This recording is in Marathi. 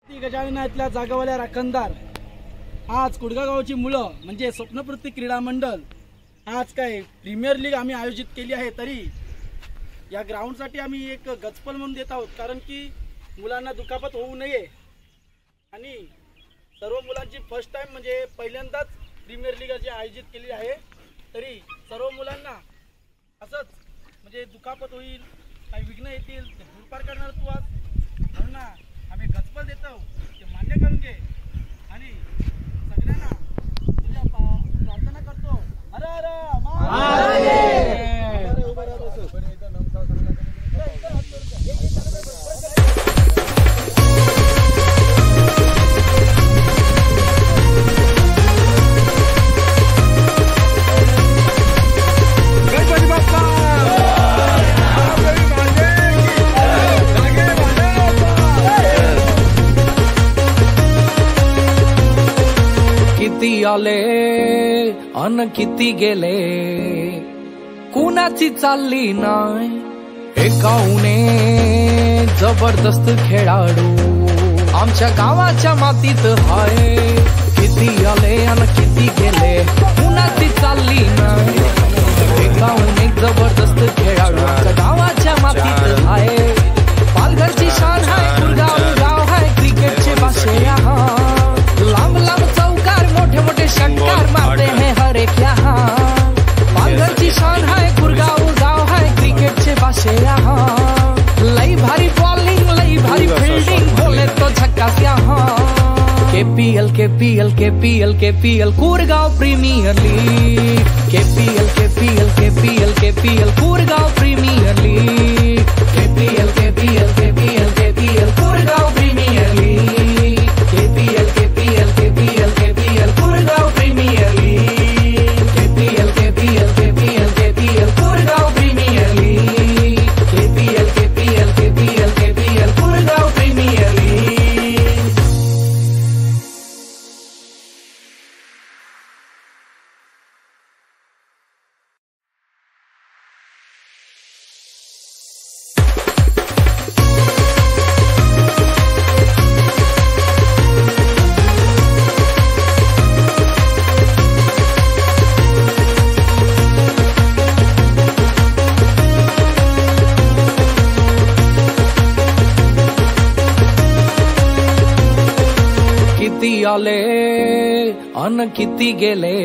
गजाननातल्या जागावाल्या राखणदार आज कुडगा गावची मुलं म्हणजे स्वप्नपूर्ती क्रीडा मंडळ आज काय प्रीमियर लीग आम्ही आयोजित केली आहे। तरी या ग्राउंडसाठी आम्ही एक गचपल म्हणून देत आहोत, कारण की मुलांना दुखापत होऊ नये आणि सर्व मुलांची फर्स्ट टाइम म्हणजे पहिल्यांदाच प्रीमियर लीग जी आयोजित केली आहे। तरी सर्व मुलांना असंच म्हणजे दुखापत होईल, काही विघ्न येतील ते दूरपार करणार तू आज, म्हणून आम्ही गचपल देतो ते मान्य करून घे आणि सगळ्यांना तुझ्या प्रार्थना करतो। अरे अरे किती आले अन किती गेले, कुणाची चालली नाही एकाउने जबरदस्त खेळाडू आमच्या गावाच्या मातीत हाय। किती आले अन किती गेले, कुणाची चालली नाही एकाउने जबरदस्त खेळाडू आमच्या गावाच्या मातीत हाय। पालघरची शान हाय, कुडगाव गाव हाय, क्रिकेटचे भाषे यहाँ लांब लांब चौकार मोठे मोठे षटकार मारते हैं हर एक यहाँ। पालघरची शान है, कुडगाव गाव है, क्रिकेटचे भाषे यहाँ लई भारी बॉलिंग लई भारी फील्डिंग बोले तो झक्कास यहाँ। KPL KPL KPL KPL Kudgaon premier league, KPL KPL KPL KPL Kudgaon premier league, KPL KPL KPL KPL Kudgaon premier league, KPL KPL KPL KPL Kudgaon premier league, KPL KPL KPL KPL Kudgaon premier league, KPL KPL KPL KPL Kudgaon premier league. किती आले अन किती गेले,